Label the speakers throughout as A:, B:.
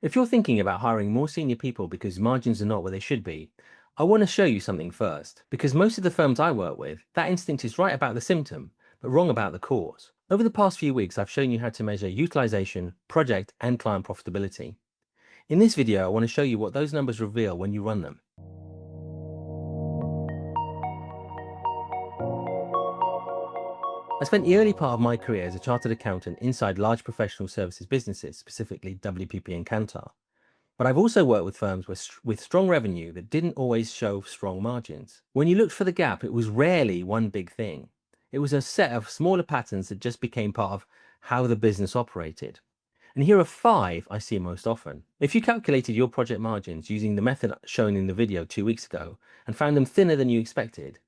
A: If you're thinking about hiring more senior people because margins are not where they should be, I want to show you something first. Because most of the firms I work with, that instinct is right about the symptom, but wrong about the cause. Over the past few weeks, I've shown you how to measure utilization, project, and client profitability. In this video, I want to show you what those numbers reveal when you run them. I spent the early part of my career as a chartered accountant inside large professional services businesses, specifically WPP and Kantar. But I've also worked with firms with strong revenue that didn't always show strong margins. When you looked for the gap, it was rarely one big thing. It was a set of smaller patterns that just became part of how the business operated. And here are 5 I see most often. If you calculated your project margins using the method shown in the video 2 weeks ago and found them thinner than you expected,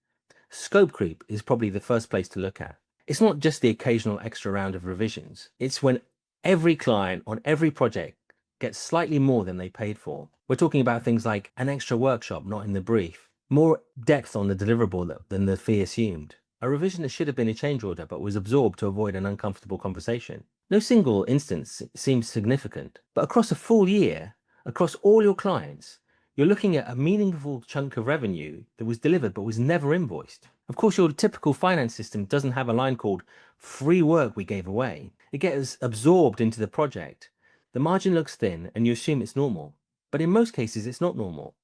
A: scope creep is probably the first place to look at. It's not just the occasional extra round of revisions. It's when every client on every project gets slightly more than they paid for. We're talking about things like an extra workshop not in the brief, more depth on the deliverable than the fee assumed, a revision that should have been a change order but was absorbed to avoid an uncomfortable conversation. No single instance seems significant, but across a full year, across all your clients, you're looking at a meaningful chunk of revenue that was delivered but was never invoiced. Of course, your typical finance system doesn't have a line called free work we gave away. It gets absorbed into the project. The margin looks thin and you assume it's normal, but in most cases it's not normal.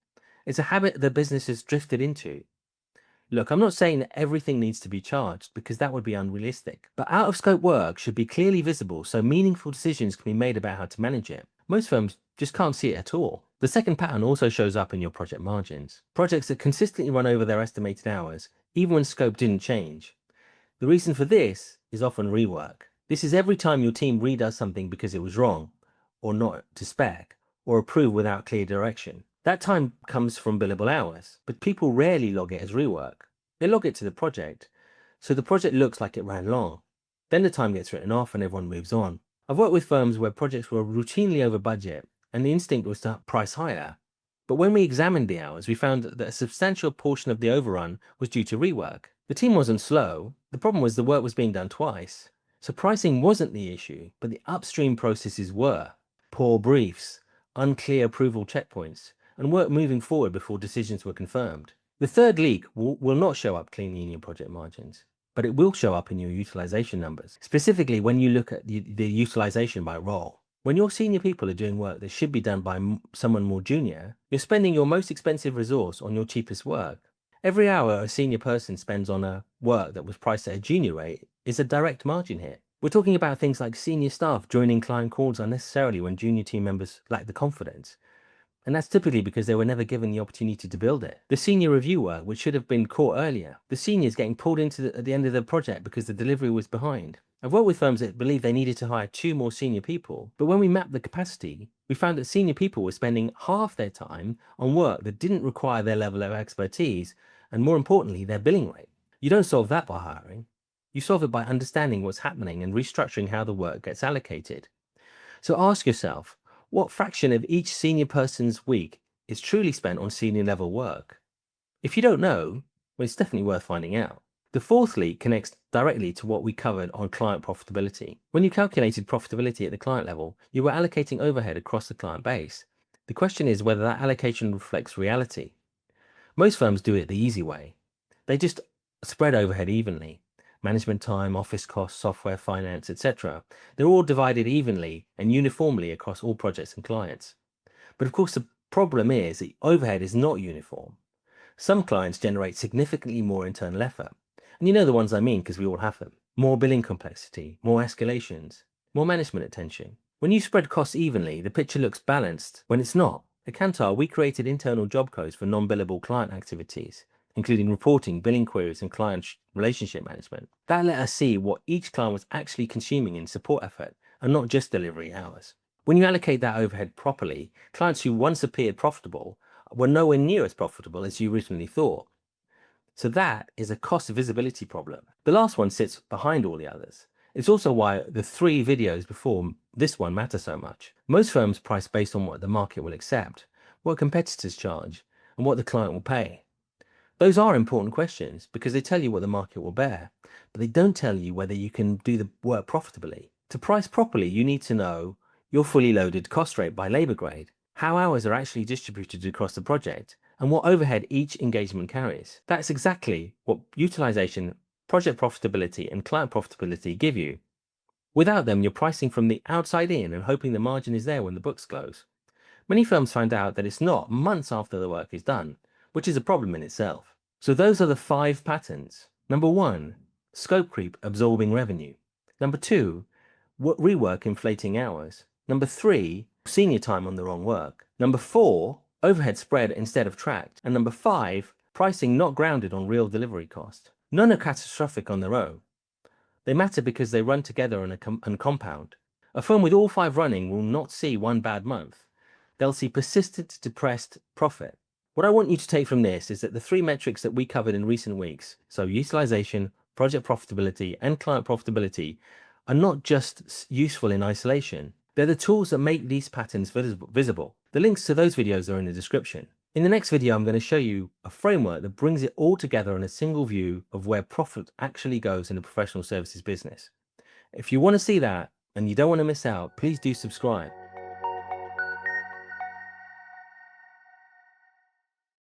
A: It's a habit the business has drifted into. Look, I'm not saying that everything needs to be charged because that would be unrealistic, but out of scope work should be clearly visible so meaningful decisions can be made about how to manage it. Most firms just can't see it at all. The second pattern also shows up in your project margins. Projects that consistently run over their estimated hours, even when scope didn't change. The reason for this is often rework. This is every time your team redoes something because it was wrong, or not to spec, or approved without clear direction. That time comes from billable hours, but people rarely log it as rework. They log it to the project, so the project looks like it ran long. Then the time gets written off and everyone moves on. I've worked with firms where projects were routinely over budget, and the instinct was to price higher. But when we examined the hours, we found that a substantial portion of the overrun was due to rework. The team wasn't slow, the problem was the work was being done twice. So pricing wasn't the issue, but the upstream processes were. Poor briefs, unclear approval checkpoints, and work moving forward before decisions were confirmed. The third leak will not show up cleanly in your project margins, but it will show up in your utilization numbers, specifically when you look at the utilization by role. When your senior people are doing work that should be done by someone more junior, you're spending your most expensive resource on your cheapest work. Every hour a senior person spends on a work that was priced at a junior rate is a direct margin hit. We're talking about things like senior staff joining client calls unnecessarily when junior team members lack the confidence. And that's typically because they were never given the opportunity to build it. The senior review work, which should have been caught earlier. The seniors getting pulled into at the end of the project because the delivery was behind. I've worked with firms that believe they needed to hire 2 more senior people, but when we mapped the capacity, we found that senior people were spending half their time on work that didn't require their level of expertise, and more importantly, their billing rate. You don't solve that by hiring. You solve it by understanding what's happening and restructuring how the work gets allocated. So ask yourself, what fraction of each senior person's week is truly spent on senior level work? If you don't know, well, it's definitely worth finding out. The fourth leak connects directly to what we covered on client profitability. When you calculated profitability at the client level, you were allocating overhead across the client base. The question is whether that allocation reflects reality. Most firms do it the easy way. They just spread overhead evenly. Management time, office costs, software, finance, etc. They're all divided evenly and uniformly across all projects and clients. But of course, the problem is that overhead is not uniform. Some clients generate significantly more internal effort. And you know the ones I mean because we all have them. More billing complexity, more escalations, more management attention. When you spread costs evenly, the picture looks balanced when it's not. At Kantar, we created internal job codes for non-billable client activities, including reporting, billing queries, and client relationship management. That let us see what each client was actually consuming in support effort, and not just delivery hours. When you allocate that overhead properly, clients who once appeared profitable were nowhere near as profitable as you originally thought. So that is a cost visibility problem. The last one sits behind all the others. It's also why the 3 videos before this one matter so much. Most firms price based on what the market will accept, what competitors charge, and what the client will pay. Those are important questions because they tell you what the market will bear, but they don't tell you whether you can do the work profitably. To price properly, you need to know your fully loaded cost rate by labor grade, how hours are actually distributed across the project, and what overhead each engagement carries. That's exactly what utilization, project profitability, and client profitability give you. Without them, you're pricing from the outside in and hoping the margin is there when the books close. Many firms find out that it's not months after the work is done, which is a problem in itself. So those are the 5 patterns. Number 1, scope creep absorbing revenue. Number 2, rework inflating hours. Number 3, senior time on the wrong work. Number 4, overhead spread instead of tracked. And number 5, pricing not grounded on real delivery cost. None are catastrophic on their own. They matter because they run together and compound. A firm with all 5 running will not see one bad month. They'll see persistent, depressed profit. What I want you to take from this is that the 3 metrics that we covered in recent weeks, so utilization, project profitability, and client profitability, are not just useful in isolation. They're the tools that make these patterns visible. The links to those videos are in the description. In the next video, I'm going to show you a framework that brings it all together in a single view of where profit actually goes in a professional services business. If you want to see that and you don't want to miss out, please do subscribe.